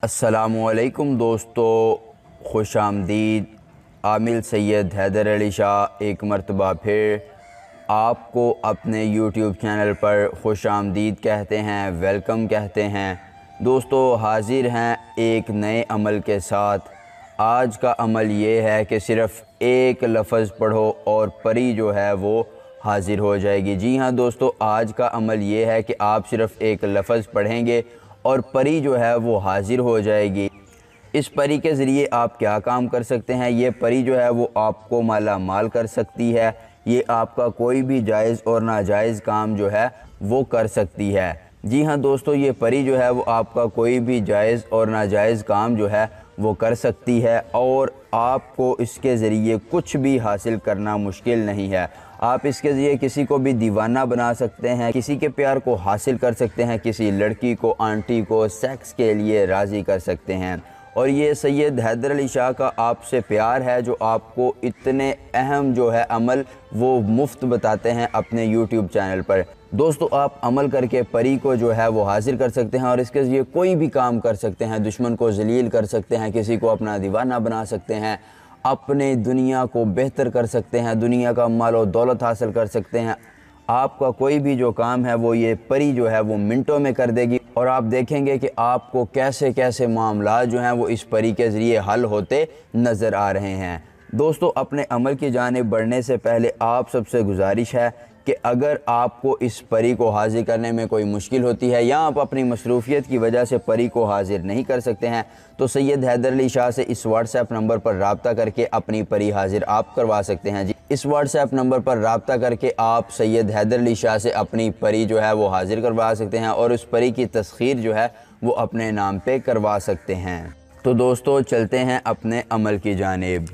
السلام علیکم دوستو، خوش آمدید۔ عامل سید حیدر علی شاہ ایک مرتبہ پھر آپ کو اپنے یوٹیوب چینل پر خوش آمدید کہتے ہیں، ویلکم کہتے ہیں۔ دوستو حاضر ہیں ایک نئے عمل کے ساتھ۔ آج کا عمل یہ ہے کہ صرف ایک لفظ پڑھو اور پری جو ہے وہ حاضر ہو جائے گی۔ جی ہاں دوستو، آج کا عمل یہ ہے کہ آپ صرف ایک لفظ پڑھیں گے اور پری جو ہے وہ حاضر ہو جائے گی۔ اس پری کے ذریعے آپ کیا کام کر سکتے ہیں؟ یہ پری جو ہے وہ آپ کو مالا مال کر سکتی ہے۔ یہ آپ کا کوئی بھی جائز اور ناجائز کام جو ہے وہ کر سکتی ہے۔ جی ہاں دوستو، یہ پری جو ہے وہ آپ کا کوئی بھی جائز اور ناجائز کام جو ہے وہ کر سکتی ہے اور آپ کو اس کے ذریعے کچھ بھی حاصل کرنا مشکل نہیں ہے۔ آپ اس کے ذریعے کسی کو بھی دیوانہ بنا سکتے ہیں، کسی کے پیار کو حاصل کر سکتے ہیں، کسی لڑکی کو، آنٹی کو سیکس کے لیے راضی کر سکتے ہیں۔ اور یہ سید حیدر علی شاہ کا آپ سے پیار ہے جو آپ کو اتنے اہم جو ہے عمل وہ مفت بتاتے ہیں اپنے یوٹیوب چینل پر۔ دوستو آپ عمل کر کے پری کو جو ہے وہ حاضر کر سکتے ہیں اور اس کے ذریعے کوئی بھی کام کر سکتے ہیں۔ دشمن کو ذلیل کر سکتے ہیں، کسی کو اپنا دیوانہ بنا سکتے ہیں، اپنے دنیا کو بہتر کر سکتے ہیں، دنیا کا مال و دولت حاصل کر سکتے ہیں۔ آپ کا کوئی بھی جو کام ہے وہ یہ پری جو ہے وہ منٹوں میں کر دے گی اور آپ دیکھیں گے کہ آپ کو کیسے کیسے معاملات جو ہیں وہ اس پری کے ذریعے حل ہوتے نظر آ رہے ہیں۔ دوستو اپنے عمل کی جانب بڑھنے سے پہلے آپ سب سے گزارش ہے کہ اگر آپ کو اس پری کو حاضر کرنے میں کوئی مشکل ہوتی ہے یا آپ اپنی مصروفیت کی وجہ سے پری کو حاضر نہیں کر سکتے ہیں تو سید حیدر علی شاہ سے اس واٹس ایپ نمبر پر رابطہ کر کے اپنی پری حاضر آپ کروا سکتے ہیں۔ جی اس واٹس ایپ نمبر پر رابطہ کر کے آپ سید حیدر علی شاہ سے اپنی پری جو ہے وہ حاضر کروا سکتے ہیں اور اس پری کی تسخیر جو ہے وہ اپنے نام پہ کروا سکتے ہیں۔ تو دوستو چلتے ہیں اپنے عمل کی جانب۔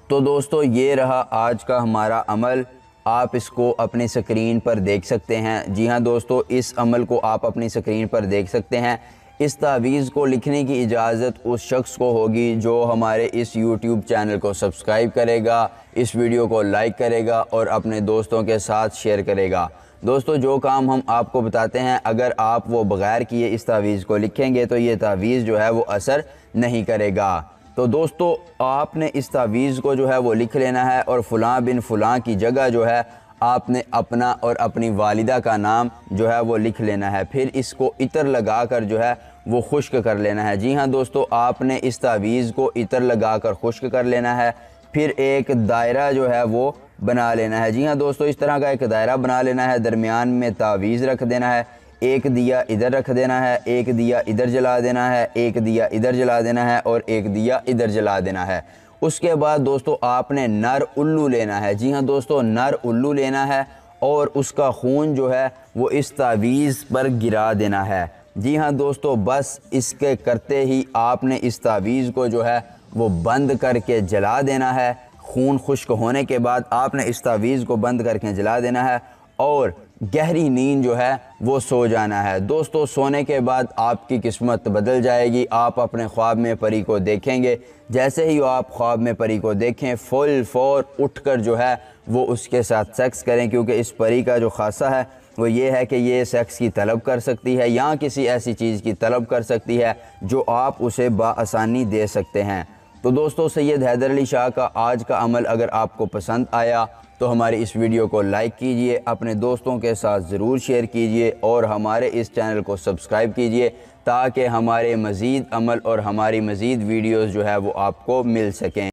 تو دوستو یہ رہا آج کا ہمارا عمل، آپ اس کو اپنی سکرین پر دیکھ سکتے ہیں۔ جی ہاں دوستو، اس عمل کو آپ اپنی سکرین پر دیکھ سکتے ہیں۔ اس تعویذ کو لکھنے کی اجازت اس شخص کو ہوگی جو ہمارے اس یوٹیوب چینل کو سبسکرائب کرے گا، اس ویڈیو کو لائک کرے گا اور اپنے دوستوں کے ساتھ شیئر کرے گا۔ دوستو جو کام ہم آپ کو بتاتے ہیں اگر آپ وہ بغیر کیے اس تعویذ کو لکھیں گے تو یہ تعویذ جو ہے وہ اثر نہیں کرے گا۔ تو دوستو آپ نے اس تعویذ کو جو ہے وہ لکھ لینا ہے اور فلاں بن فلاں کی جگہ جو ہے آپ نے اپنا اور اپنی والدہ کا نام جو ہے وہ لکھ لینا ہے، پھر اس کو عطر لگا کر جو ہے وہ خشک کر لینا ہے۔ جی ہاں دوستو، آپ نے اس تعویذ کو عطر لگا کر خشک کر لینا ہے، پھر ایک دائرہ جو ہے وہ بنا لینا ہے۔ جی ہاں دوستو، اس طرح کا ایک دائرہ بنا لینا ہے، درمیان میں تعویذ رکھ دینا ہے، ایک دیا ادھر رکھ دینا ہے، ایک دیا ادھر جلا دینا ہے، ایک دیا ادھر جلا دینا ہے اور ایک دیا ادھر جلا دینا ہے۔ اس کے بعد دوستو آپ نے نر الو لینا ہے۔ جی ہاں دوستو، نر الو لینا ہے اور اس کا خون جو ہے وہ اس تعویذ پر گرا دینا ہے۔ جی ہاں دوستو، بس اس کے کرتے ہی آپ نے اس تعویذ کو جو ہے وہ بند کر کے جلا دینا ہے۔ خون خشک ہونے کے بعد آپ نے اس تعویذ کو بند کر کے جلا دینا ہے اور گہری نیند جو ہے وہ سو جانا ہے۔ دوستو سونے کے بعد آپ کی قسمت بدل جائے گی، آپ اپنے خواب میں پری کو دیکھیں گے۔ جیسے ہی آپ خواب میں پری کو دیکھیں فور اٹھ کر جو ہے وہ اس کے ساتھ سیکس کریں، کیونکہ اس پری کا جو خاصہ ہے وہ یہ ہے کہ یہ سیکس کی طلب کر سکتی ہے یا کسی ایسی چیز کی طلب کر سکتی ہے جو آپ اسے بآسانی دے سکتے ہیں۔ تو دوستو سید حیدر علی شاہ کا آج کا عمل اگر آپ کو پسند آیا تو ہماری اس ویڈیو کو لائک کیجئے، اپنے دوستوں کے ساتھ ضرور شیئر کیجئے اور ہمارے اس چینل کو سبسکرائب کیجئے تاکہ ہمارے مزید عمل اور ہماری مزید ویڈیوز جو ہے وہ آپ کو مل سکیں۔